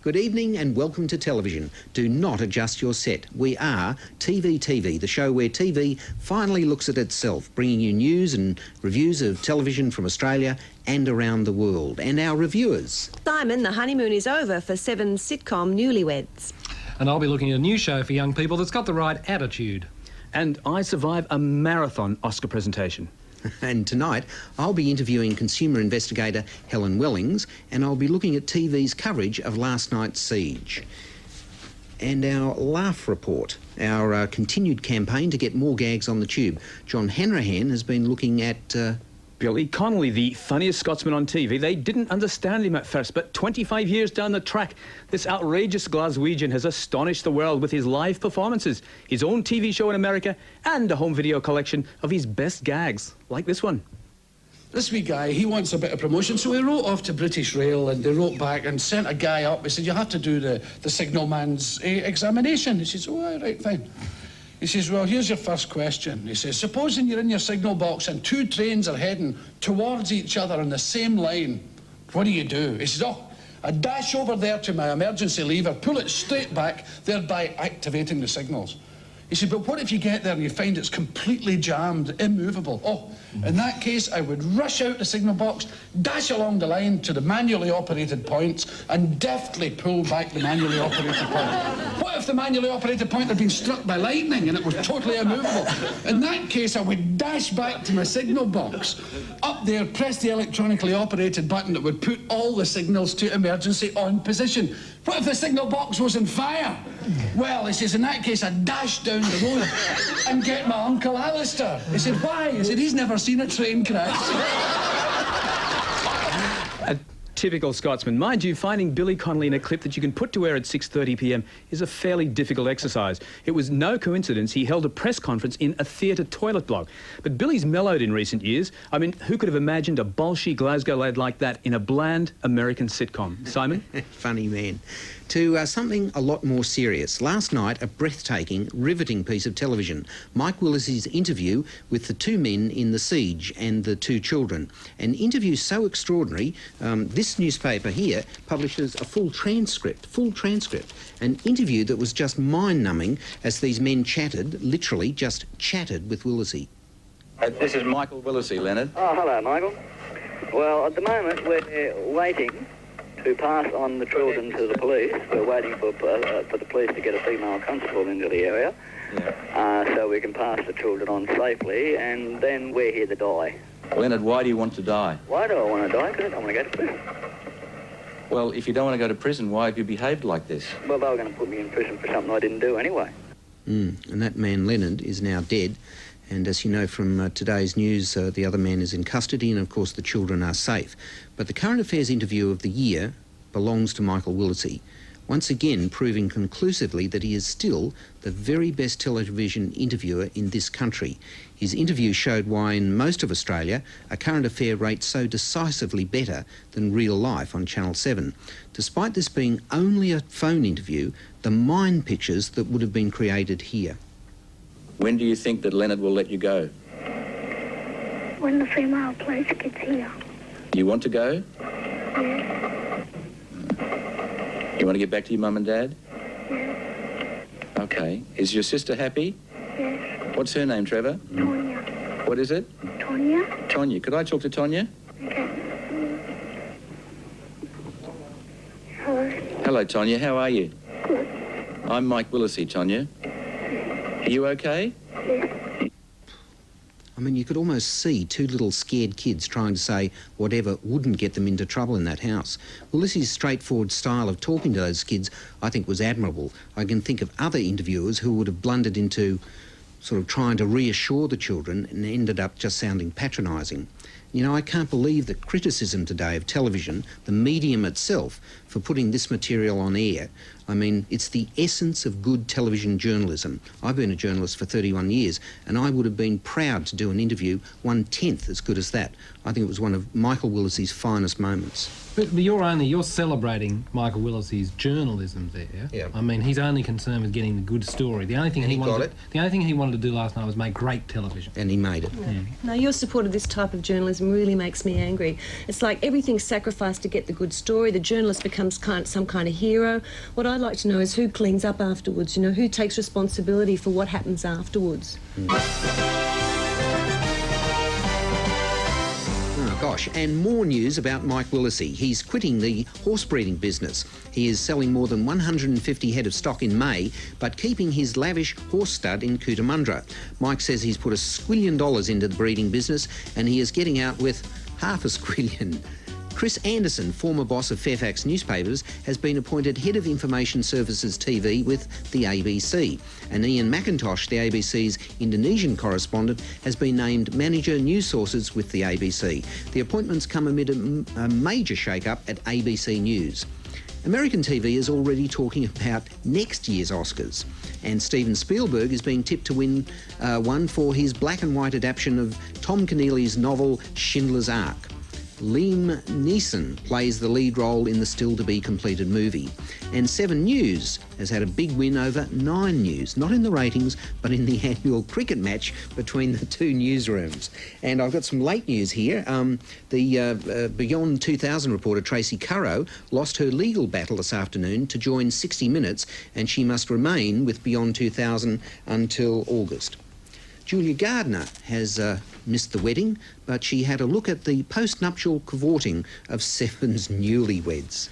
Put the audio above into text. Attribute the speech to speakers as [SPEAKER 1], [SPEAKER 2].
[SPEAKER 1] Good evening and welcome to television. Do not adjust your set. We are TVTV, the show where TV finally looks at itself, bringing you news and reviews of television from Australia and around the world. And our reviewers.
[SPEAKER 2] Simon, the honeymoon is over for Seven's sitcom Newlyweds.
[SPEAKER 3] And I'll be looking at a new show for young people that's got the right attitude.
[SPEAKER 4] And I survive a marathon Oscar presentation.
[SPEAKER 1] And tonight, I'll be interviewing consumer investigator Helen Wellings, and I'll be looking at TV's coverage of last night's siege. And our laugh report, our continued campaign to get more gags on the tube. John Hanrahan has been looking at...
[SPEAKER 4] Billy Connolly, the funniest Scotsman on TV. They didn't understand him at first, but 25 years down the track, this outrageous Glaswegian has astonished the world with his live performances, his own TV show in America, and a home video collection of his best gags, like this one.
[SPEAKER 5] This wee guy, he wants a bit of promotion, so he wrote off to British Rail, and they wrote back and sent a guy up. He said, you have to do the signalman's examination. He says, oh, all right, fine. He says, well, here's your first question. He says, supposing you're in your signal box and two trains are heading towards each other on the same line, what do you do? He says, oh, I dash over there to my emergency lever, pull it straight back, thereby activating the signals. He said, but what if you get there and you find it's completely jammed, immovable? Oh, in that case, I would rush out the signal box, dash along the line to the manually operated points, and deftly pull back the manually operated point. What if the manually operated point had been struck by lightning and it was totally immovable? In that case, I would dash back to my signal box, up there, press the electronically operated button that would put all the signals to emergency on position. What if the signal box was on fire? Well, he says, in that case, I'd dash down the road and get my Uncle Alistair. He said, why? He said, he's never seen a train crash.
[SPEAKER 4] A typical Scotsman. Mind you, finding Billy Connolly in a clip that you can put to air at 6:30 p.m. is a fairly difficult exercise. It was no coincidence he held a press conference in a theatre toilet block. But Billy's mellowed in recent years. I mean, who could have imagined a bolshy Glasgow lad like that in a bland American sitcom? Simon?
[SPEAKER 1] Funny man. To something a lot more serious. Last night, a breathtaking, riveting piece of television. Mike Willesee's interview with the two men in the siege and the two children. An interview so extraordinary, this newspaper here publishes a full transcript. An interview that was just mind-numbing as these men chatted, literally just chatted with Willesee.
[SPEAKER 6] This is Michael Willesee, Leonard.
[SPEAKER 7] Oh, hello, Michael. Well, at the moment, we're waiting to pass on the children to the police. We're waiting for the police to get a female constable into the area, so we can pass the children on safely, and then we're here to die.
[SPEAKER 6] Leonard, why do you want to die?
[SPEAKER 7] Why do I want to die? Because I don't want to go to prison.
[SPEAKER 6] Well, if you don't want to go to prison, why have you behaved like this?
[SPEAKER 7] Well, they were going to put me in prison for something I didn't do anyway.
[SPEAKER 1] And that man, Leonard, is now dead. And as you know from today's news, the other man is in custody and, of course, the children are safe. But the current affairs interview of the year belongs to Michael Willesee, once again proving conclusively that he is still the very best television interviewer in this country. His interview showed why in most of Australia a current affair rates so decisively better than real life on Channel 7. Despite this being only a phone interview, the mind pictures that would have been created here.
[SPEAKER 6] When do you think that Leonard will let you go?
[SPEAKER 8] When the female police gets here.
[SPEAKER 6] Do you want to go?
[SPEAKER 8] Yeah.
[SPEAKER 6] You want to get back to your mum and dad?
[SPEAKER 8] Yeah.
[SPEAKER 6] Okay. Is your sister happy?
[SPEAKER 8] Yes.
[SPEAKER 6] What's her name, Trevor?
[SPEAKER 8] Tonya.
[SPEAKER 6] What is it?
[SPEAKER 8] Tonya?
[SPEAKER 6] Tonya. Could I talk to Tonya?
[SPEAKER 8] Okay. Hello.
[SPEAKER 6] Hello, Tonya. How are you?
[SPEAKER 8] Good.
[SPEAKER 6] I'm Mike Willesee, Tonya. Are you okay?
[SPEAKER 8] Yes.
[SPEAKER 1] I mean, you could almost see two little scared kids trying to say whatever wouldn't get them into trouble in that house. Willesee's straightforward style of talking to those kids, I think, was admirable. I can think of other interviewers who would have blundered into sort of trying to reassure the children and ended up just sounding patronising. You know, I can't believe the criticism today of television, the medium itself, for putting this material on air. I mean, it's the essence of good television journalism. I've been a journalist for 31 years, and I would have been proud to do an interview 1/10 as good as that. I think it was one of Michael Willesee's finest moments.
[SPEAKER 3] But you're celebrating Michael Willesee's journalism there.
[SPEAKER 1] Yeah.
[SPEAKER 3] I mean, he's only concerned with getting the good story. The only thing he wanted to do last night was make great television.
[SPEAKER 1] And he made it.
[SPEAKER 2] Yeah. No, your support of this type of journalism really makes me angry. It's like everything's sacrificed to get the good story. The journalist becomes some kind of hero. What I'd like to know is who cleans up afterwards, you know, who takes responsibility for what happens afterwards.
[SPEAKER 1] Oh, gosh, and more news about Mike Willesee. He's quitting the horse breeding business. He is selling more than 150 head of stock in May, but keeping his lavish horse stud in Cootamundra. Mike says he's put $1 squillion into the breeding business and he is getting out with half a squillion. Chris Anderson, former boss of Fairfax Newspapers, has been appointed Head of Information Services TV with the ABC. And Ian McIntosh, the ABC's Indonesian correspondent, has been named Manager News Sources with the ABC. The appointments come amid a major shake-up at ABC News. American TV is already talking about next year's Oscars, and Steven Spielberg is being tipped to win one for his black and white adaptation of Tom Keneally's novel Schindler's Ark. Liam Neeson plays the lead role in the still-to-be-completed movie. And 7 News has had a big win over 9 News, not in the ratings, but in the annual cricket match between the two newsrooms. And I've got some late news here. The Beyond 2000 reporter Tracy Currow lost her legal battle this afternoon to join 60 Minutes, and she must remain with Beyond 2000 until August. Julia Gardner has missed the wedding, but she had a look at the post-nuptial cavorting of Seven's newlyweds.